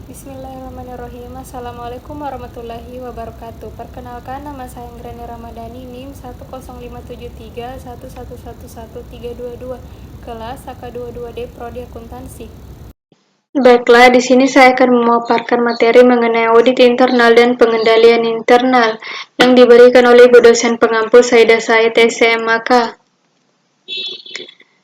Bismillahirrahmanirrahim. Assalamualaikum warahmatullahi wabarakatuh. Perkenalkan, nama saya Ingrani Ramadhani, NIM 1057311111322, kelas AK22D Prodi Akuntansi. Baiklah, di sini saya akan memaparkan materi mengenai audit internal dan pengendalian internal yang diberikan oleh Ibu dosen pengampu Saida Said SMAK.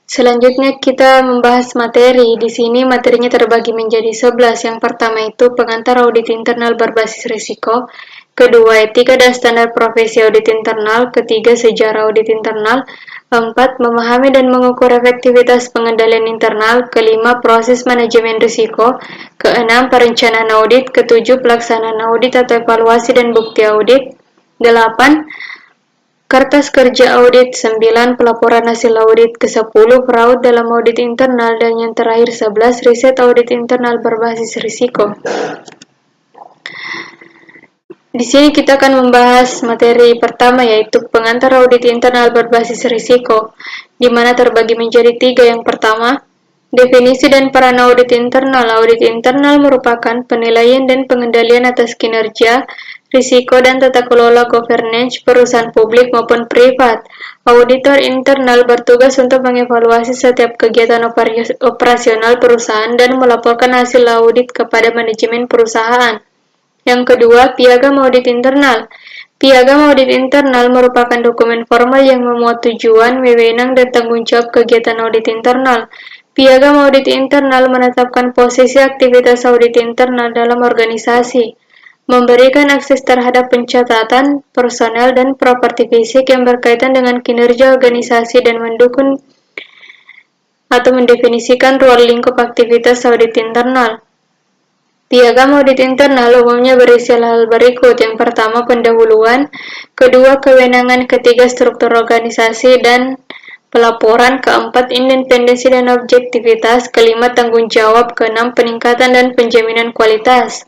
Selanjutnya kita membahas materi. Di sini materinya terbagi menjadi 11. Yang pertama itu pengantar audit internal berbasis risiko. Kedua, etika dan standar profesi audit internal. Ketiga, sejarah audit internal. Keempat, memahami dan mengukur efektivitas pengendalian internal. Kelima, proses manajemen risiko. Keenam, perencanaan audit. Ketujuh, pelaksanaan audit atau evaluasi dan bukti audit. Delapan, kertas kerja audit. 9. Pelaporan hasil audit. Ke-10. Fraud dalam audit internal. Dan yang terakhir 11. Riset audit internal berbasis risiko. Di sini kita akan membahas materi pertama, yaitu pengantar audit internal berbasis risiko, di mana terbagi menjadi 3. Yang pertama, definisi dan peran audit internal. Audit internal merupakan penilaian dan pengendalian atas kinerja, risiko, dan tata kelola governance perusahaan publik maupun privat. Auditor internal bertugas untuk mengevaluasi setiap kegiatan operasional perusahaan dan melaporkan hasil audit kepada manajemen perusahaan. Yang kedua, piagam audit internal. Piagam audit internal merupakan dokumen formal yang memuat tujuan, wewenang, dan tanggung jawab kegiatan audit internal. Piagam audit internal menetapkan posisi aktivitas audit internal dalam organisasi, memberikan akses terhadap pencatatan, personel, dan properti fisik yang berkaitan dengan kinerja organisasi dan mendukung atau mendefinisikan ruang lingkup aktivitas audit internal. Piagam audit internal umumnya berisi hal berikut. Yang pertama, pendahuluan. Kedua, kewenangan. Ketiga, struktur organisasi dan pelaporan. Keempat, independensi dan objektivitas. Kelima, tanggung jawab. Keenam, peningkatan dan penjaminan kualitas.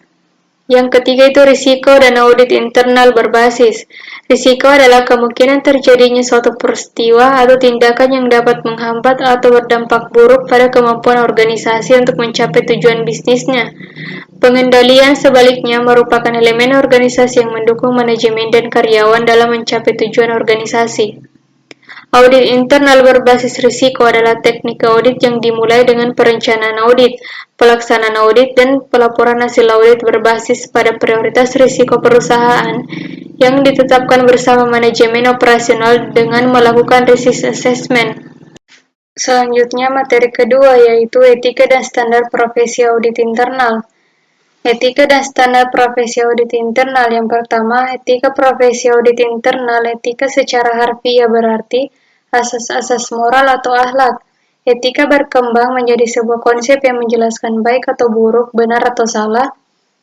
Yang ketiga itu risiko dan audit internal berbasis. Risiko adalah kemungkinan terjadinya suatu peristiwa atau tindakan yang dapat menghambat atau berdampak buruk pada kemampuan organisasi untuk mencapai tujuan bisnisnya. Pengendalian sebaliknya merupakan elemen organisasi yang mendukung manajemen dan karyawan dalam mencapai tujuan organisasi. Audit internal berbasis risiko adalah teknik audit yang dimulai dengan perencanaan audit, pelaksanaan audit, dan pelaporan hasil audit berbasis pada prioritas risiko perusahaan yang ditetapkan bersama manajemen operasional dengan melakukan risk assessment. Selanjutnya, materi kedua yaitu etika dan standar profesi audit internal. Etika dan standar profesi audit internal. Yang pertama, etika profesi audit internal. Etika secara harfiah berarti asas-asas moral atau akhlak. Etika berkembang menjadi sebuah konsep yang menjelaskan baik atau buruk, benar atau salah,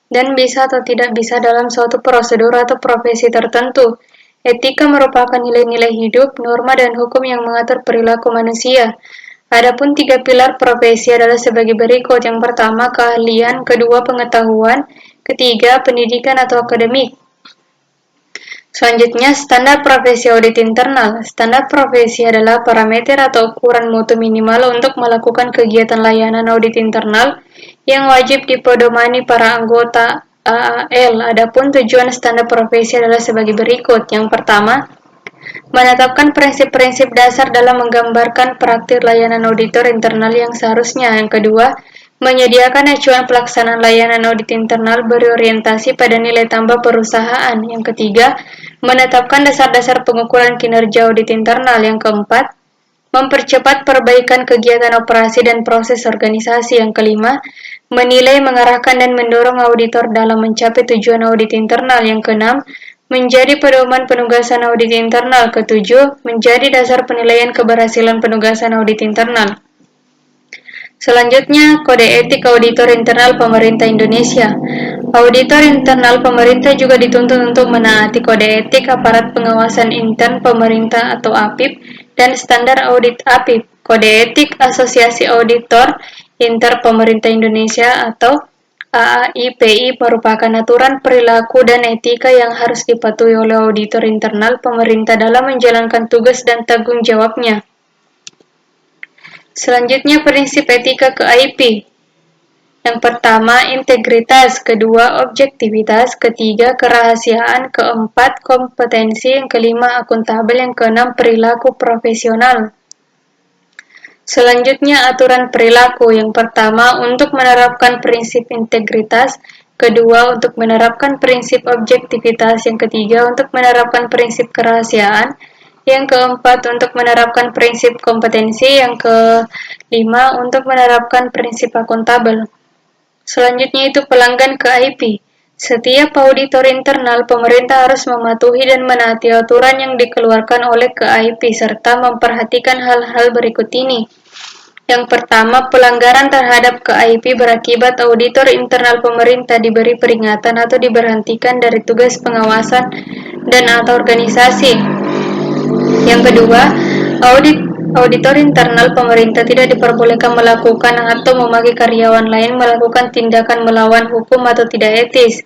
dan bisa atau tidak bisa dalam suatu prosedur atau profesi tertentu. Etika merupakan nilai-nilai hidup, norma, dan hukum yang mengatur perilaku manusia. Adapun 3 pilar profesi adalah sebagai berikut. Yang pertama, keahlian. Kedua, pengetahuan. Ketiga, pendidikan atau akademik. Selanjutnya, standar profesi audit internal. Standar profesi adalah parameter atau ukuran mutu minimal untuk melakukan kegiatan layanan audit internal yang wajib dipedomani para anggota AAL. Adapun tujuan standar profesi adalah sebagai berikut. Yang pertama, menetapkan prinsip-prinsip dasar dalam menggambarkan praktik layanan auditor internal yang seharusnya. Yang kedua, menyediakan acuan pelaksanaan layanan audit internal berorientasi pada nilai tambah perusahaan. Yang ketiga, menetapkan dasar-dasar pengukuran kinerja audit internal. Yang keempat, mempercepat perbaikan kegiatan operasi dan proses organisasi. Yang kelima, menilai, mengarahkan, dan mendorong auditor dalam mencapai tujuan audit internal. Yang keenam, menjadi pedoman penugasan audit internal. Ketujuh, menjadi dasar penilaian keberhasilan penugasan audit internal. Selanjutnya, kode etik auditor internal pemerintah Indonesia. Auditor internal pemerintah juga dituntut untuk menaati kode etik aparat pengawasan intern pemerintah atau APIP dan standar audit APIP. Kode etik Asosiasi Auditor Inter Pemerintah Indonesia atau AAIPI merupakan aturan perilaku dan etika yang harus dipatuhi oleh auditor internal pemerintah dalam menjalankan tugas dan tanggung jawabnya. Selanjutnya, prinsip etika KAIP. Yang pertama, integritas, kedua, objektivitas, ketiga, kerahasiaan, keempat, kompetensi, yang kelima, akuntabel, yang keenam, perilaku profesional. Selanjutnya, aturan perilaku. Yang pertama, untuk menerapkan prinsip integritas, kedua, untuk menerapkan prinsip objektivitas, yang ketiga, untuk menerapkan prinsip kerahasiaan, yang keempat, untuk menerapkan prinsip kompetensi, yang kelima, untuk menerapkan prinsip akuntabel. Selanjutnya itu pelanggan ke IP. Setiap auditor internal, pemerintah harus mematuhi dan menaati aturan yang dikeluarkan oleh KIP serta memperhatikan hal-hal berikut ini. Yang pertama, pelanggaran terhadap KIP berakibat auditor internal pemerintah diberi peringatan atau diberhentikan dari tugas pengawasan dan atau organisasi. Yang kedua, auditor internal pemerintah tidak diperbolehkan melakukan atau memaksa karyawan lain melakukan tindakan melawan hukum atau tidak etis.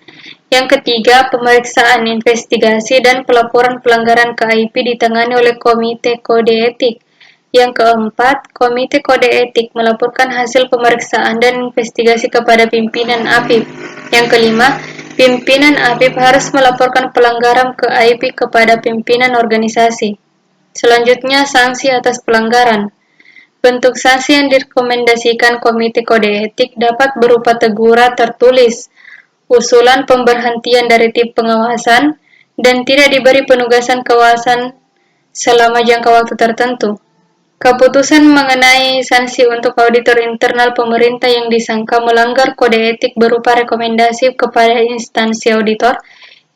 Yang ketiga, pemeriksaan, investigasi, dan pelaporan pelanggaran KIP ditangani oleh Komite Kode Etik. Yang keempat, Komite Kode Etik melaporkan hasil pemeriksaan dan investigasi kepada pimpinan APIP. Yang kelima, pimpinan APIP harus melaporkan pelanggaran KIP kepada pimpinan organisasi. Selanjutnya, sanksi atas pelanggaran. Bentuk sanksi yang direkomendasikan Komite Kode Etik dapat berupa teguran tertulis, usulan pemberhentian dari tim pengawasan, dan tidak diberi penugasan kawasan selama jangka waktu tertentu. Keputusan mengenai sanksi untuk auditor internal pemerintah yang disangka melanggar kode etik berupa rekomendasi kepada instansi auditor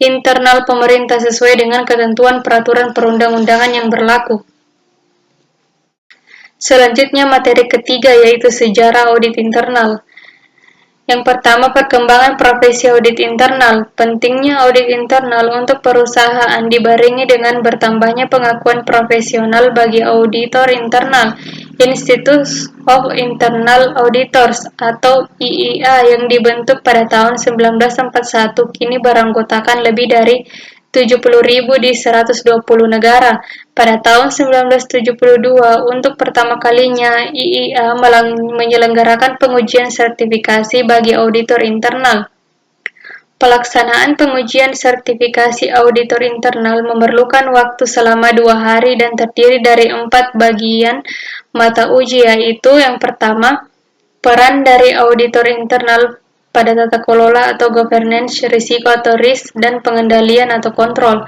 internal pemerintah sesuai dengan ketentuan peraturan perundang-undangan yang berlaku. Selanjutnya materi ketiga yaitu sejarah audit internal. Yang pertama, perkembangan profesi audit internal. Pentingnya audit internal untuk perusahaan dibarengi dengan bertambahnya pengakuan profesional bagi auditor internal. Institute of Internal Auditors atau IIA yang dibentuk pada tahun 1941 kini beranggotakan lebih dari 70.000 di 120 negara. Pada tahun 1972, untuk pertama kalinya IIA menyelenggarakan pengujian sertifikasi bagi auditor internal. Pelaksanaan pengujian sertifikasi auditor internal memerlukan waktu selama 2 hari dan terdiri dari 4 bagian mata uji, yaitu yang pertama, peran dari auditor internal pada tata kelola atau governance, risiko atau risk, dan pengendalian atau kontrol.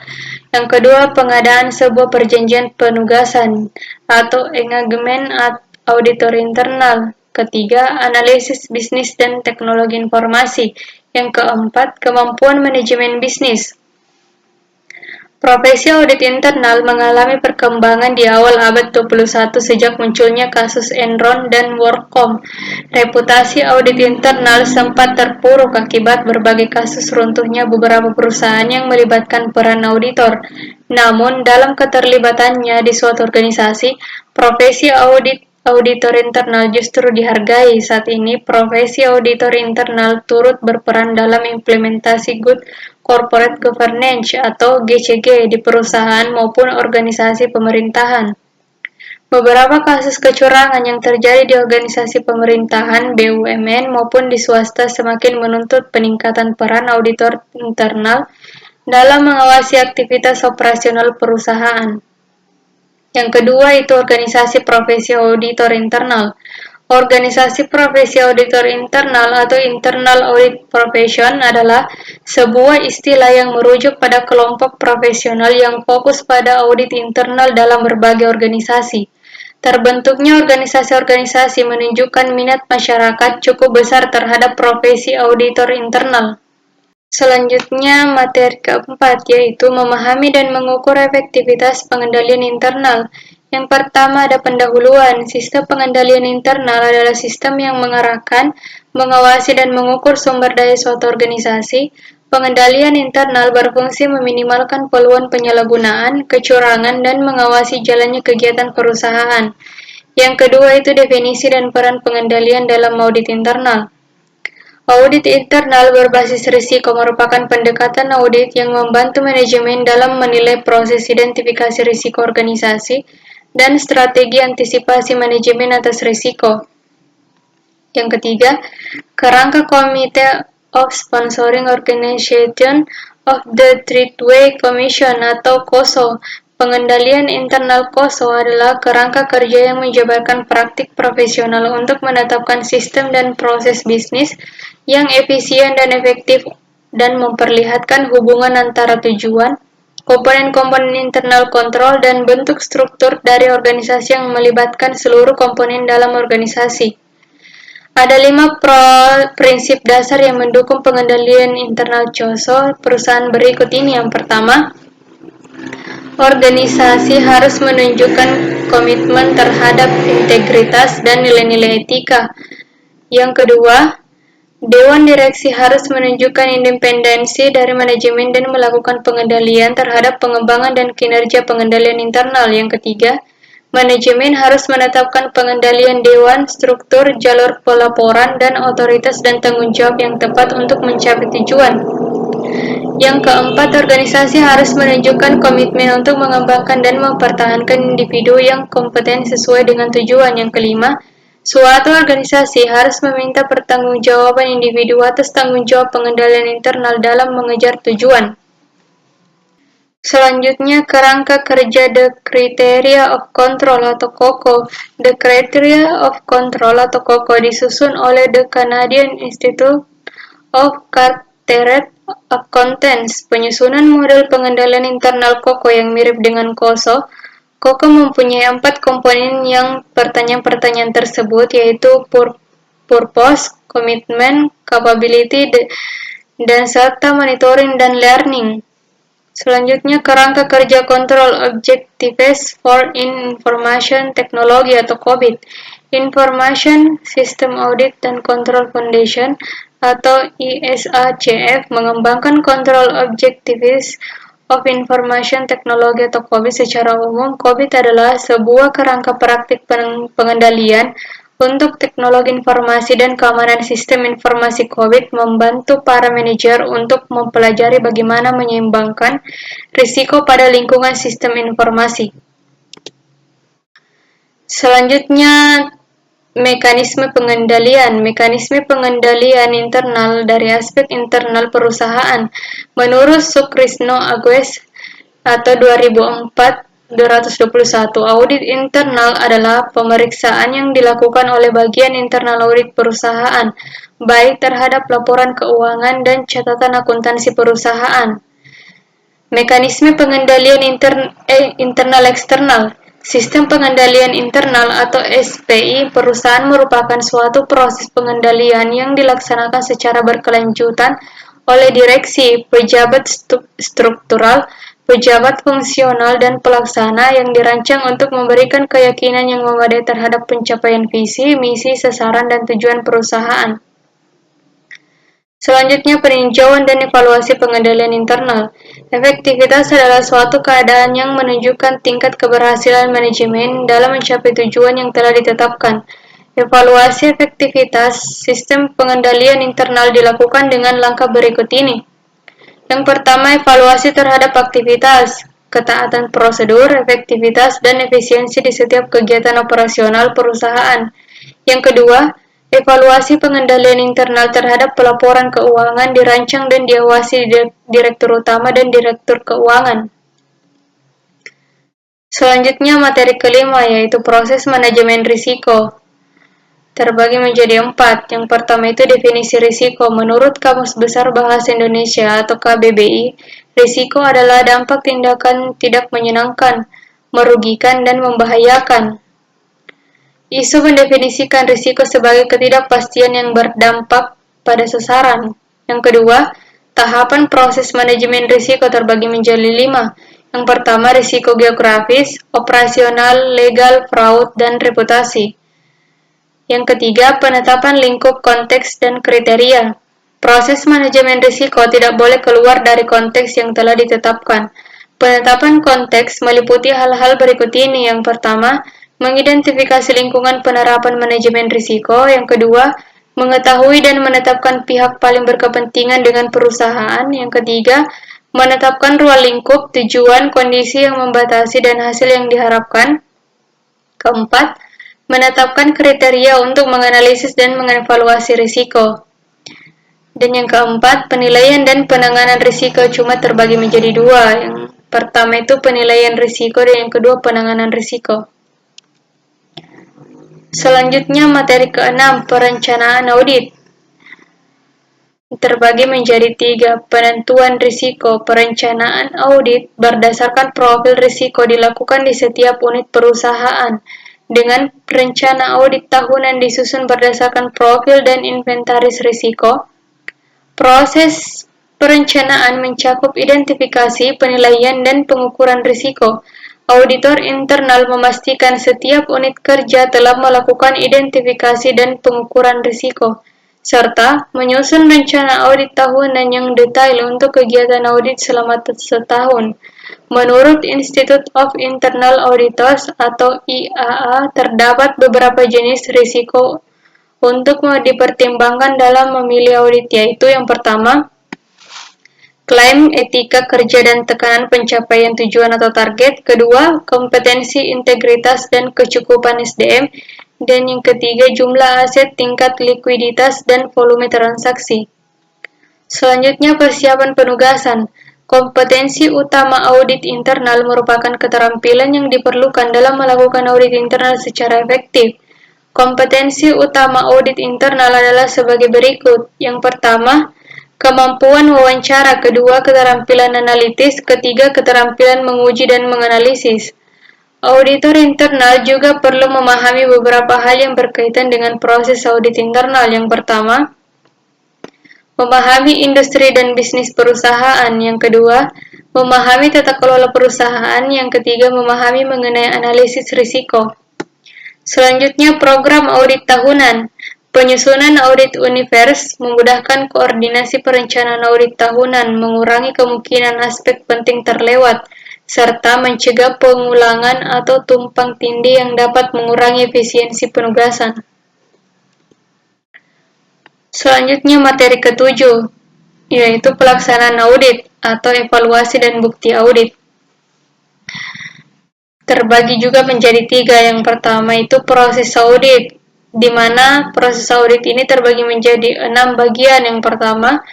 Yang kedua, pengadaan sebuah perjanjian penugasan atau engagement auditor internal. Ketiga, analisis bisnis dan teknologi informasi. Yang keempat, kemampuan manajemen bisnis. Profesi audit internal mengalami perkembangan di awal abad 21 sejak munculnya kasus Enron dan WorldCom. Reputasi audit internal sempat terpuruk akibat berbagai kasus runtuhnya beberapa perusahaan yang melibatkan peran auditor. Namun, dalam keterlibatannya di suatu organisasi, profesi auditor internal justru dihargai. Saat ini, profesi auditor internal turut berperan dalam implementasi Good Corporate Governance atau GCG di perusahaan maupun organisasi pemerintahan. Beberapa kasus kecurangan yang terjadi di organisasi pemerintahan, BUMN maupun di swasta semakin menuntut peningkatan peran auditor internal dalam mengawasi aktivitas operasional perusahaan. Yang kedua itu organisasi profesi auditor internal. Organisasi profesi auditor internal atau internal audit profession adalah sebuah istilah yang merujuk pada kelompok profesional yang fokus pada audit internal dalam berbagai organisasi. Terbentuknya organisasi-organisasi menunjukkan minat masyarakat cukup besar terhadap profesi auditor internal. Selanjutnya, materi keempat yaitu memahami dan mengukur efektivitas pengendalian internal. Yang pertama ada pendahuluan. Sistem pengendalian internal adalah sistem yang mengarahkan, mengawasi, dan mengukur sumber daya suatu organisasi. Pengendalian internal berfungsi meminimalkan peluang penyalahgunaan, kecurangan, dan mengawasi jalannya kegiatan perusahaan. Yang kedua itu definisi dan peran pengendalian dalam audit internal. Audit internal berbasis risiko merupakan pendekatan audit yang membantu manajemen dalam menilai proses identifikasi risiko organisasi dan strategi antisipasi manajemen atas risiko. Yang ketiga, kerangka Committee of Sponsoring Organization of the Treatway Commission atau KOSO. Pengendalian internal KOSO adalah kerangka kerja yang menjabarkan praktik profesional untuk menetapkan sistem dan proses bisnis yang efisien dan efektif dan memperlihatkan hubungan antara tujuan, komponen-komponen internal kontrol, dan bentuk struktur dari organisasi yang melibatkan seluruh komponen dalam organisasi. Ada 5 prinsip dasar yang mendukung pengendalian internal COSO perusahaan berikut ini. Yang pertama, organisasi harus menunjukkan komitmen terhadap integritas dan nilai-nilai etika. Yang kedua, Dewan Direksi harus menunjukkan independensi dari manajemen dan melakukan pengendalian terhadap pengembangan dan kinerja pengendalian internal. Yang ketiga, manajemen harus menetapkan pengendalian dewan, struktur, jalur pelaporan, dan otoritas dan tanggung jawab yang tepat untuk mencapai tujuan. Yang keempat, organisasi harus menunjukkan komitmen untuk mengembangkan dan mempertahankan individu yang kompeten sesuai dengan tujuan. Yang kelima, suatu organisasi harus meminta pertanggungjawaban individu atas tanggung jawab pengendalian internal dalam mengejar tujuan. Selanjutnya, kerangka kerja The Criteria of Control atau COCO. The Criteria of Control atau COCO disusun oleh The Canadian Institute of Chartered Accountants. Penyusunan model pengendalian internal COCO yang mirip dengan COSO. COCO mempunyai 4 komponen yang pertanyaan-pertanyaan tersebut, yaitu purpose, commitment, capability, dan serta monitoring dan learning. Selanjutnya, kerangka kerja Control Objectives for Information Technology atau COBIT. Information System Audit and Control Foundation atau ISACF mengembangkan Control Objectives of Information Technology atau COBIT. Secara umum, COBIT adalah sebuah kerangka praktik pengendalian untuk teknologi informasi dan keamanan sistem informasi COBIT membantu para manajer untuk mempelajari bagaimana menyeimbangkan risiko pada lingkungan sistem informasi. Selanjutnya, mekanisme pengendalian. Mekanisme pengendalian internal dari aspek internal perusahaan. Menurut Sukrisno Agues atau 2004-221, audit internal adalah pemeriksaan yang dilakukan oleh bagian internal audit perusahaan, baik terhadap laporan keuangan dan catatan akuntansi perusahaan. Mekanisme pengendalian internal eksternal. Sistem pengendalian internal atau SPI perusahaan merupakan suatu proses pengendalian yang dilaksanakan secara berkelanjutan oleh direksi, pejabat struktural, pejabat fungsional, dan pelaksana yang dirancang untuk memberikan keyakinan yang memadai terhadap pencapaian visi, misi, sasaran, dan tujuan perusahaan. Selanjutnya, peninjauan dan evaluasi pengendalian internal. Efektivitas adalah suatu keadaan yang menunjukkan tingkat keberhasilan manajemen dalam mencapai tujuan yang telah ditetapkan. Evaluasi efektivitas sistem pengendalian internal dilakukan dengan langkah berikut ini. Yang pertama, evaluasi terhadap aktivitas, ketaatan prosedur, efektivitas, dan efisiensi di setiap kegiatan operasional perusahaan. Yang kedua, evaluasi pengendalian internal terhadap pelaporan keuangan dirancang dan diawasi Direktur Utama dan Direktur Keuangan. Selanjutnya, materi kelima, yaitu proses manajemen risiko. Terbagi menjadi 4. Yang pertama itu definisi risiko. Menurut Kamus Besar Bahasa Indonesia atau KBBI, risiko adalah dampak tindakan tidak menyenangkan, merugikan, dan membahayakan. ISO mendefinisikan risiko sebagai ketidakpastian yang berdampak pada sasaran. Yang kedua, tahapan proses manajemen risiko terbagi menjadi 5. Yang pertama, risiko geografis, operasional, legal, fraud, dan reputasi. Yang ketiga, penetapan lingkup konteks dan kriteria. Proses manajemen risiko tidak boleh keluar dari konteks yang telah ditetapkan. Penetapan konteks meliputi hal-hal berikut ini. Yang pertama, mengidentifikasi lingkungan penerapan manajemen risiko. Yang kedua, mengetahui dan menetapkan pihak paling berkepentingan dengan perusahaan. Yang ketiga, menetapkan ruang lingkup, tujuan, kondisi yang membatasi, dan hasil yang diharapkan. Keempat, menetapkan kriteria untuk menganalisis dan mengevaluasi risiko. Dan yang keempat, penilaian dan penanganan risiko cuma terbagi menjadi dua. Yang pertama itu penilaian risiko dan yang kedua penanganan risiko. Selanjutnya materi ke-6, perencanaan audit. Terbagi menjadi tiga, penentuan risiko. Perencanaan audit berdasarkan profil risiko dilakukan di setiap unit perusahaan. Dengan rencana audit tahunan disusun berdasarkan profil dan inventaris risiko. Proses perencanaan mencakup identifikasi, penilaian, dan pengukuran risiko. Auditor internal memastikan setiap unit kerja telah melakukan identifikasi dan pengukuran risiko, serta menyusun rencana audit tahunan yang detail untuk kegiatan audit selama setahun. Menurut Institute of Internal Auditors atau IAA, terdapat beberapa jenis risiko untuk dipertimbangkan dalam memilih audit, yaitu yang pertama, klaim etika kerja dan tekanan pencapaian tujuan atau target. Kedua, kompetensi, integritas, dan kecukupan SDM. Dan yang ketiga, jumlah aset, tingkat likuiditas, dan volume transaksi. Selanjutnya, persiapan penugasan. Kompetensi utama audit internal merupakan keterampilan yang diperlukan dalam melakukan audit internal secara efektif. Kompetensi utama audit internal adalah sebagai berikut. Yang pertama, kemampuan wawancara. Kedua, keterampilan analitis. Ketiga, keterampilan menguji dan menganalisis. Auditor internal juga perlu memahami beberapa hal yang berkaitan dengan proses audit internal. Yang pertama, memahami industri dan bisnis perusahaan. Yang kedua, memahami tata kelola perusahaan. Yang ketiga, memahami mengenai analisis risiko. Selanjutnya, program audit tahunan. Penyusunan audit universe memudahkan koordinasi perencanaan audit tahunan, mengurangi kemungkinan aspek penting terlewat, serta mencegah pengulangan atau tumpang tindih yang dapat mengurangi efisiensi penugasan. Selanjutnya, materi ke-7, yaitu pelaksanaan audit atau evaluasi dan bukti audit. Terbagi juga menjadi tiga. Yang pertama itu proses audit, di mana proses audit ini terbagi menjadi 6 bagian. Yang pertama,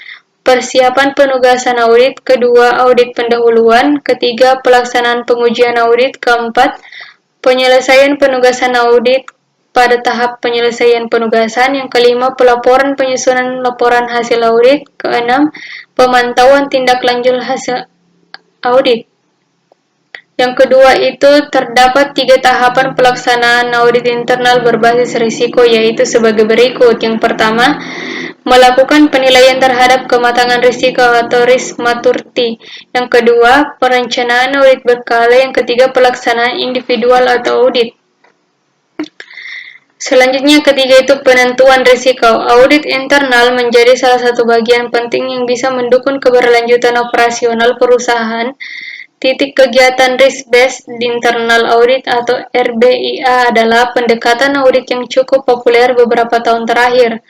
persiapan penugasan audit. Kedua, audit pendahuluan. Ketiga, pelaksanaan pengujian audit. Keempat, penyelesaian penugasan audit pada tahap penyelesaian penugasan. Yang kelima, pelaporan penyusunan laporan hasil audit. Keenam, pemantauan tindak lanjut hasil audit. Yang kedua itu terdapat 3 tahapan pelaksanaan audit internal berbasis risiko, yaitu sebagai berikut. Yang pertama, melakukan penilaian terhadap kematangan risiko atau risk maturity. Yang kedua, perencanaan audit berkala. Yang ketiga, pelaksanaan individual atau audit. Selanjutnya, ketiga itu penentuan risiko. Audit internal menjadi salah satu bagian penting yang bisa mendukung keberlanjutan operasional perusahaan. Titik kegiatan risk-based internal audit atau RBIA adalah pendekatan audit yang cukup populer beberapa tahun terakhir.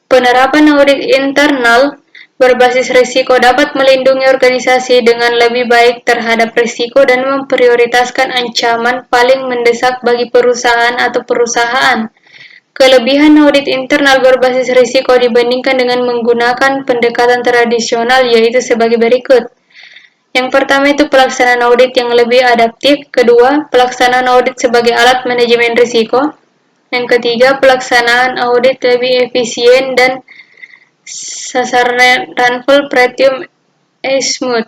Penerapan audit internal berbasis risiko dapat melindungi organisasi dengan lebih baik terhadap risiko dan memprioritaskan ancaman paling mendesak bagi perusahaan atau perusahaan. Kelebihan audit internal berbasis risiko dibandingkan dengan menggunakan pendekatan tradisional yaitu sebagai berikut. Yang pertama itu pelaksanaan audit yang lebih adaptif. Kedua, pelaksanaan audit sebagai alat manajemen risiko. Yang ketiga, pelaksanaan audit lebih efisien dan sasaran full pretium smooth.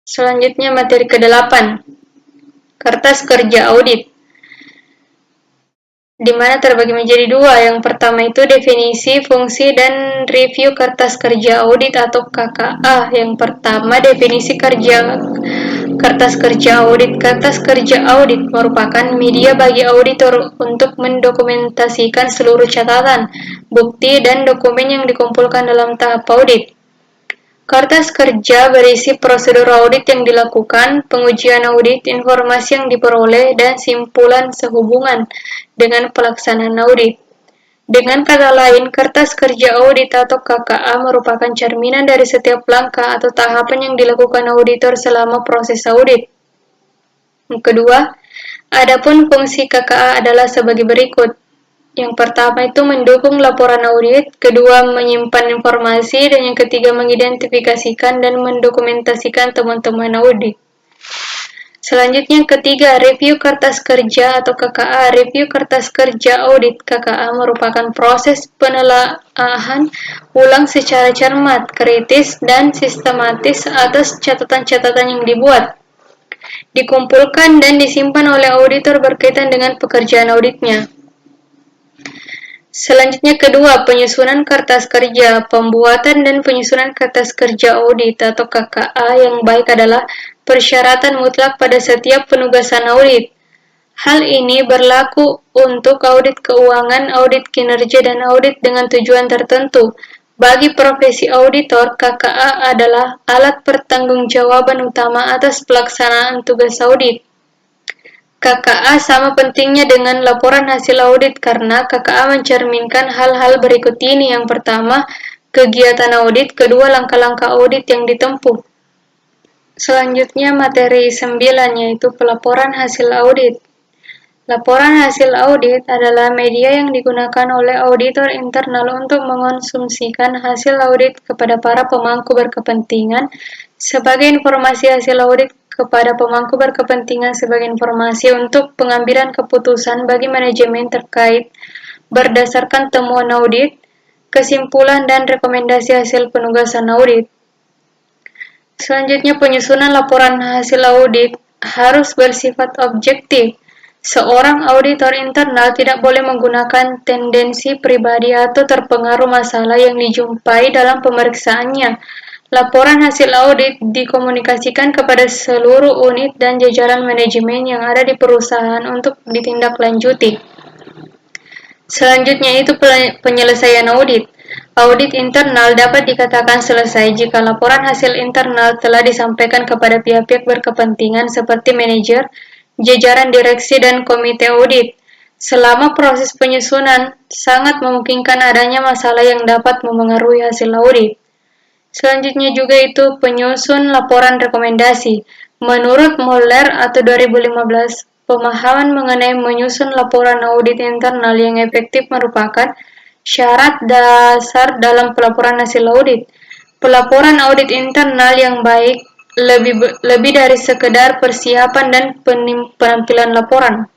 Selanjutnya materi ke-8, kertas kerja audit, di mana terbagi menjadi dua. Yang pertama itu definisi, fungsi, dan review kertas kerja audit atau KKA. Yang pertama, definisi kertas kerja audit. Kertas kerja audit merupakan media bagi auditor untuk mendokumentasikan seluruh catatan, bukti, dan dokumen yang dikumpulkan dalam tahap audit. Kertas kerja berisi prosedur audit yang dilakukan, pengujian audit, informasi yang diperoleh, dan simpulan sehubungan dengan pelaksanaan audit. Dengan kata lain, kertas kerja audit atau KKA merupakan cerminan dari setiap langkah atau tahapan yang dilakukan auditor selama proses audit. Yang kedua, Adapun fungsi KKA adalah sebagai berikut. Yang pertama itu mendukung laporan audit, kedua menyimpan informasi, dan yang ketiga mengidentifikasikan dan mendokumentasikan teman-teman audit. Selanjutnya yang ketiga, review kertas kerja atau KKA. Review kertas kerja audit KKA merupakan proses penelaahan ulang secara cermat, kritis, dan sistematis atas catatan-catatan yang dibuat, dikumpulkan, dan disimpan oleh auditor berkaitan dengan pekerjaan auditnya. Selanjutnya kedua, penyusunan kertas kerja. Pembuatan dan penyusunan kertas kerja audit atau KKA yang baik adalah persyaratan mutlak pada setiap penugasan audit. Hal ini berlaku untuk audit keuangan, audit kinerja, dan audit dengan tujuan tertentu. Bagi profesi auditor, KKA adalah alat pertanggungjawaban utama atas pelaksanaan tugas audit. KKA sama pentingnya dengan laporan hasil audit karena KKA mencerminkan hal-hal berikut ini. Yang pertama, kegiatan audit, kedua langkah-langkah audit yang ditempuh. Selanjutnya materi 9 yaitu pelaporan hasil audit. Laporan hasil audit adalah media yang digunakan oleh auditor internal untuk mengonsumsikan hasil audit kepada para pemangku berkepentingan sebagai informasi hasil audit kepada pemangku berkepentingan sebagai informasi untuk pengambilan keputusan bagi manajemen terkait berdasarkan temuan audit, kesimpulan, dan rekomendasi hasil penugasan audit. Selanjutnya, penyusunan laporan hasil audit harus bersifat objektif. Seorang auditor internal tidak boleh menggunakan tendensi pribadi atau terpengaruh masalah yang dijumpai dalam pemeriksaannya. Laporan hasil audit dikomunikasikan kepada seluruh unit dan jajaran manajemen yang ada di perusahaan untuk ditindaklanjuti. Selanjutnya itu penyelesaian audit. Audit internal dapat dikatakan selesai jika laporan hasil internal telah disampaikan kepada pihak-pihak berkepentingan seperti manajer, jajaran direksi, dan komite audit. Selama proses penyusunan, sangat memungkinkan adanya masalah yang dapat memengaruhi hasil audit. Selanjutnya juga itu penyusun laporan rekomendasi. Menurut Mueller atau 2015, pemahaman mengenai menyusun laporan audit internal yang efektif merupakan syarat dasar dalam pelaporan hasil audit. Pelaporan audit internal yang baik lebih dari sekedar persiapan dan penampilan laporan.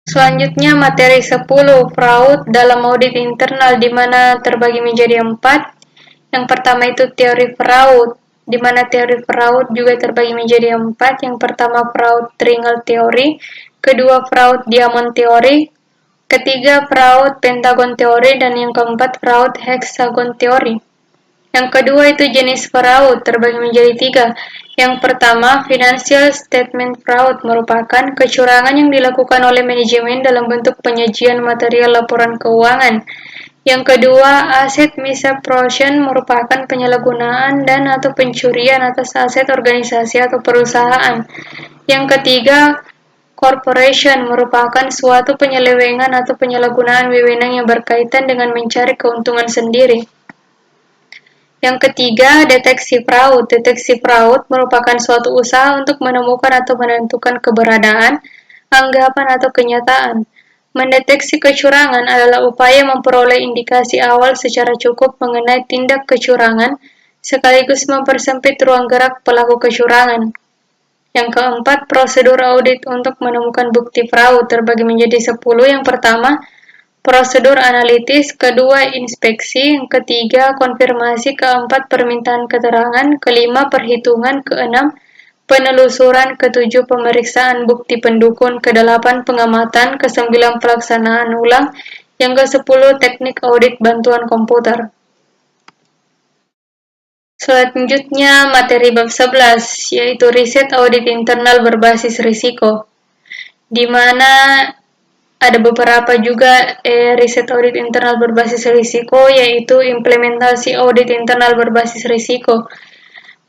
Selanjutnya materi 10, fraud dalam audit internal, di mana terbagi menjadi 4. Yang pertama itu teori fraud, di mana teori fraud juga terbagi menjadi 4. Yang pertama fraud triangle teori, kedua fraud diamond teori, ketiga fraud pentagon teori, dan yang keempat fraud hexagon teori. Yang kedua itu jenis fraud terbagi menjadi 3. Yang pertama, financial statement fraud merupakan kecurangan yang dilakukan oleh manajemen dalam bentuk penyajian material laporan keuangan. Yang kedua, asset misappropriation merupakan penyalahgunaan dan atau pencurian atas aset organisasi atau perusahaan. Yang ketiga, corporation merupakan suatu penyelewengan atau penyalahgunaan wewenang yang berkaitan dengan mencari keuntungan sendiri. Yang ketiga, deteksi fraud. Deteksi fraud merupakan suatu usaha untuk menemukan atau menentukan keberadaan, anggapan, atau kenyataan. Mendeteksi kecurangan adalah upaya memperoleh indikasi awal secara cukup mengenai tindak kecurangan, sekaligus mempersempit ruang gerak pelaku kecurangan. Yang keempat, prosedur audit untuk menemukan bukti fraud terbagi menjadi 10. Yang pertama, prosedur analitis, kedua, inspeksi, yang ketiga, konfirmasi, keempat, permintaan keterangan, kelima, perhitungan, keenam, penelusuran, ke-7 pemeriksaan bukti pendukung, ke-8 pengamatan, ke-9 pelaksanaan ulang, yang ke-10 teknik audit bantuan komputer. Selanjutnya materi bab 11 yaitu riset audit internal berbasis risiko, di mana ada beberapa juga riset audit internal berbasis risiko, yaitu implementasi audit internal berbasis risiko.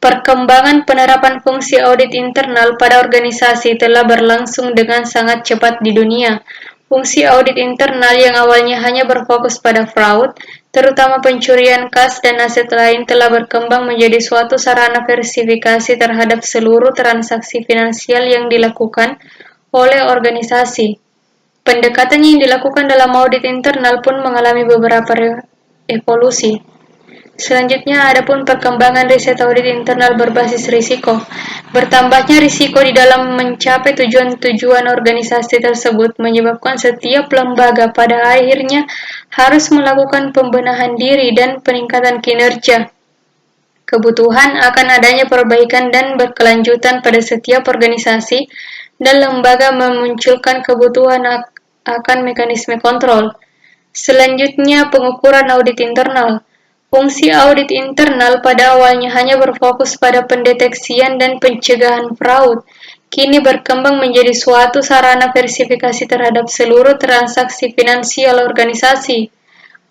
Perkembangan penerapan fungsi audit internal pada organisasi telah berlangsung dengan sangat cepat di dunia. Fungsi audit internal yang awalnya hanya berfokus pada fraud, terutama pencurian kas dan aset lain, telah berkembang menjadi suatu sarana verifikasi terhadap seluruh transaksi finansial yang dilakukan oleh organisasi. Pendekatan yang dilakukan dalam audit internal pun mengalami beberapa evolusi. Selanjutnya, ada pun perkembangan riset audit internal berbasis risiko. Bertambahnya risiko di dalam mencapai tujuan-tujuan organisasi tersebut menyebabkan setiap lembaga pada akhirnya harus melakukan pembenahan diri dan peningkatan kinerja. Kebutuhan akan adanya perbaikan dan berkelanjutan pada setiap organisasi dan lembaga memunculkan kebutuhan akan mekanisme kontrol. Selanjutnya, pengukuran audit internal. Fungsi audit internal pada awalnya hanya berfokus pada pendeteksian dan pencegahan fraud, kini berkembang menjadi suatu sarana verifikasi terhadap seluruh transaksi finansial organisasi.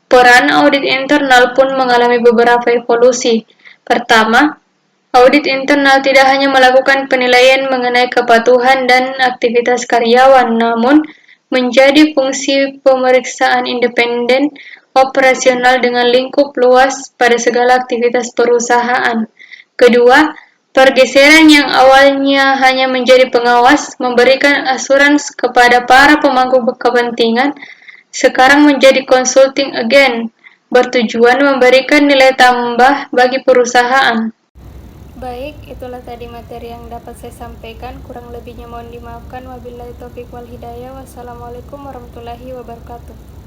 Peran audit internal pun mengalami beberapa evolusi. Pertama, audit internal tidak hanya melakukan penilaian mengenai kepatuhan dan aktivitas karyawan, namun menjadi fungsi pemeriksaan independen operasional dengan lingkup luas pada segala aktivitas perusahaan. Kedua, pergeseran yang awalnya hanya menjadi pengawas, memberikan asuransi kepada para pemangku kepentingan, sekarang menjadi consulting agent, bertujuan memberikan nilai tambah bagi perusahaan. Baik, itulah tadi materi yang dapat saya sampaikan. Kurang lebihnya mohon dimaafkan. Wabillahi taufiq wal hidayah. Wassalamualaikum warahmatullahi wabarakatuh.